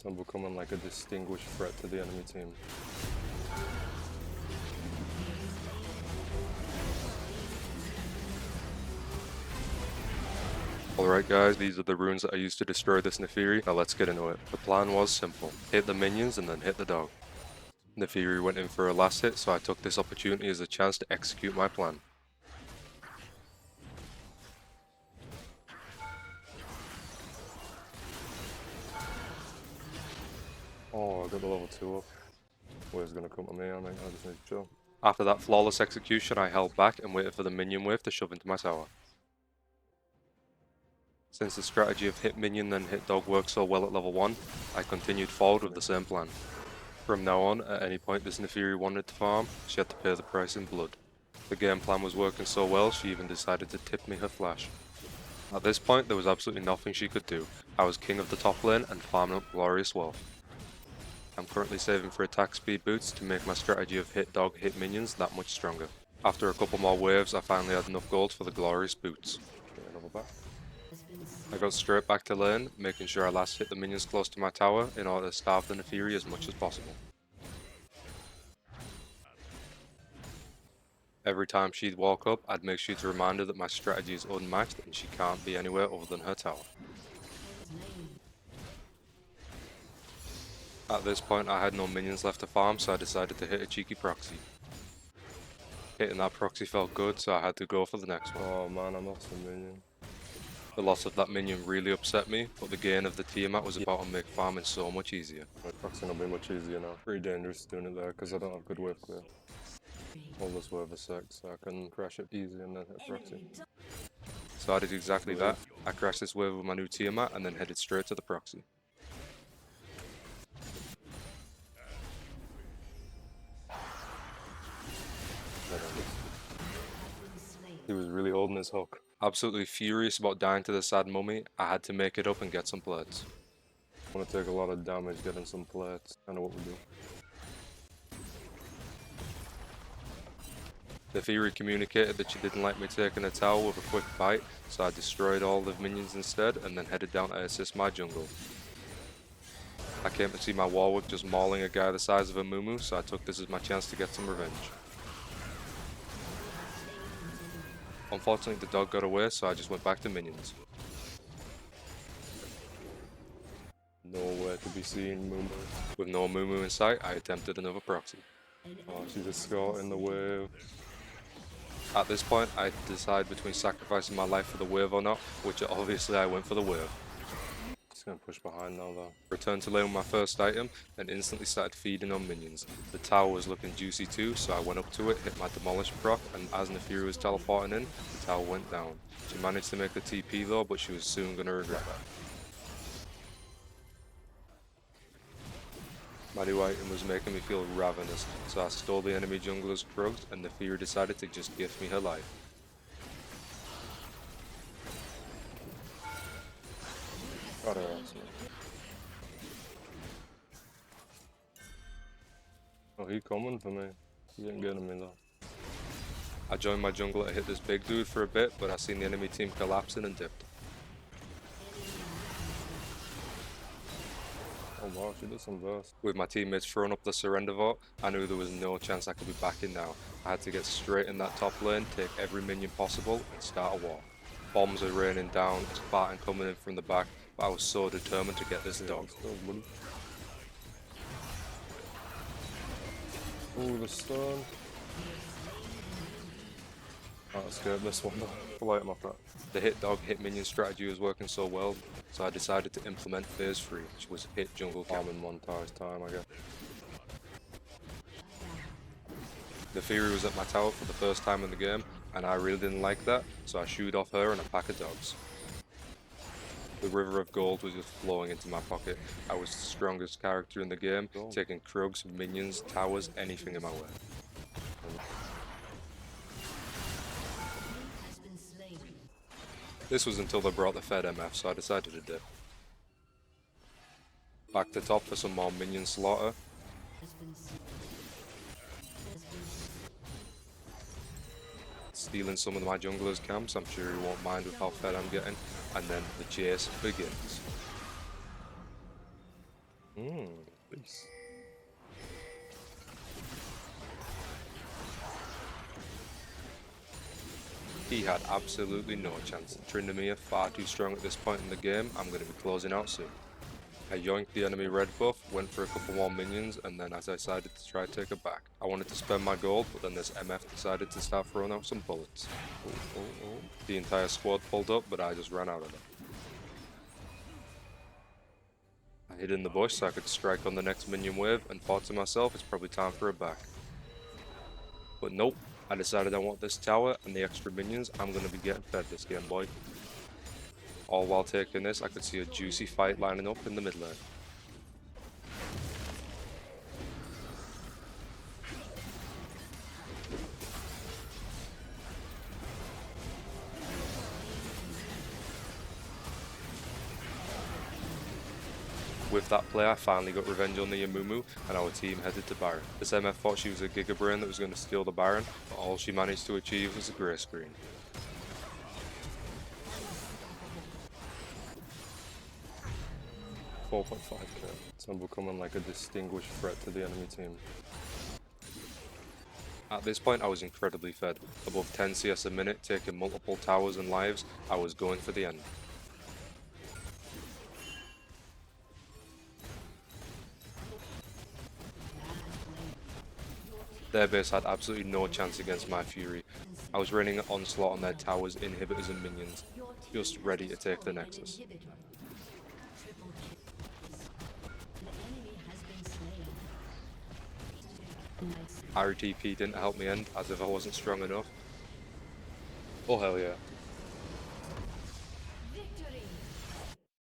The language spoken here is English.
I'm becoming like a distinguished threat to the enemy team. Alright guys, these are the runes that I used to destroy this naafiri. Now let's get into it. The plan was simple. Hit the minions and then hit the dog. Naafiri went in for a last hit, so I took this opportunity as a chance to execute my plan. Oh, I got the level 2 up. Wave's gonna come to me, I just need to chill. After that flawless execution, I held back and waited for the minion wave to shove into my tower. Since the strategy of hit minion then hit dog worked so well at level 1, I continued forward with the same plan. From now on, at any point this naafiri wanted to farm, she had to pay the price in blood. The game plan was working so well, she even decided to tip me her flash. At this point, there was absolutely nothing she could do. I was king of the top lane and farming up glorious wealth. I'm currently saving for attack speed boots to make my strategy of hit dog, hit minions that much stronger. After a couple more waves, I finally had enough gold for the glorious boots. I got straight back to lane, making sure I last hit the minions close to my tower in order to starve the naafiri as much as possible. Every time she'd walk up, I'd make sure to remind her that my strategy is unmatched and she can't be anywhere other than her tower. At this point I had no minions left to farm, so I decided to hit a cheeky proxy. Hitting that proxy felt good, so I had to go for the next one. Oh man, I lost a minion. The loss of that minion really upset me, but the gain of the Tiamat was about to make farming so much easier. My proxy will be much easier now. Pretty dangerous doing it there because I don't have good wave clear. Hold this wave a sec so I can crash it easy and then hit proxy. So I did exactly that. I crashed this wave with my new Tiamat and then headed straight to the proxy. He was really holding his hook. Absolutely furious about dying to the sad mummy, I had to make it up and get some plates. I want to take a lot of damage getting some plates. I know what we do. The Naafiri communicated that she didn't like me taking a tower with a quick bite, so I destroyed all the minions instead and then headed down to assist my jungle. I came to see my Warwick just mauling a guy the size of a muumuu, so I took this as my chance to get some revenge. Unfortunately the dog got away, so I just went back to minions. Nowhere to be seen, muumuu. With no muumuu in sight, I attempted another proxy. Oh, she just got in the wave. At this point, I had to decide between sacrificing my life for the wave or not, which obviously I went for the wave. Just gonna push behind now though. Returned to lane with my first item, and instantly started feeding on minions. The tower was looking juicy too, so I went up to it, hit my demolish proc, and as naafiri was teleporting in, the tower went down. She managed to make the TP though, but she was soon gonna regret that. My new item was making me feel ravenous, so I stole the enemy jungler's drugs and naafiri decided to just gift me her life. Got her ass, man. Oh, he coming for me. He ain't getting me though. I joined my jungler to hit this big dude for a bit, but I seen the enemy team collapsing and dipped. Oh wow, she did some burst. With my teammates throwing up the surrender vote, I knew there was no chance I could be backing now. I had to get straight in that top lane, take every minion possible, and start a war. Bombs are raining down, Spartan coming in from the back, but I was so determined to get this dog. Oh, the stun. I escaped this one though. Light him off that. The hit dog hit minion strategy was working so well, so I decided to implement phase 3, which was hit jungle farm in one tower's time, I guess. Naafiri was at my tower for the first time in the game, and I really didn't like that, so I shooed off her and a pack of dogs. The river of gold was just flowing into my pocket. I was the strongest character in the game, taking Krugs, minions, towers, anything in my way. This was until they brought the Fed MF, so I decided to dip. Back to top for some more minion slaughter. Stealing some of my jungler's camps, I'm sure he won't mind with how fed I'm getting. And then the chase begins. Nice. He had absolutely no chance. Tryndamere far too strong at this point in the game. I'm going to be closing out soon. I yoinked the enemy red buff, went for a couple more minions, and then I decided to try to take it back. I wanted to spend my gold, but then this MF decided to start throwing out some bullets. The entire squad pulled up, but I just ran out of them. I hid in the bush so I could strike on the next minion wave, and thought to myself, it's probably time for a back. But nope, I decided I want this tower and the extra minions. I'm going to be getting fed this game, boy. All while taking this, I could see a juicy fight lining up in the mid lane. With that play, I finally got revenge on the Amumu, and our team headed to Baron. This MF thought she was a Giga Brain that was going to steal the Baron, but all she managed to achieve was a grey screen. .5k. So I'm becoming like a distinguished threat to the enemy team. At this point, I was incredibly fed. Above 10 CS a minute, taking multiple towers and lives, I was going for the end. Their base had absolutely no chance against my Fury. I was raining onslaught on their towers, inhibitors and minions, just ready to take the Nexus. RTP didn't help me end, as if I wasn't strong enough. Oh hell yeah.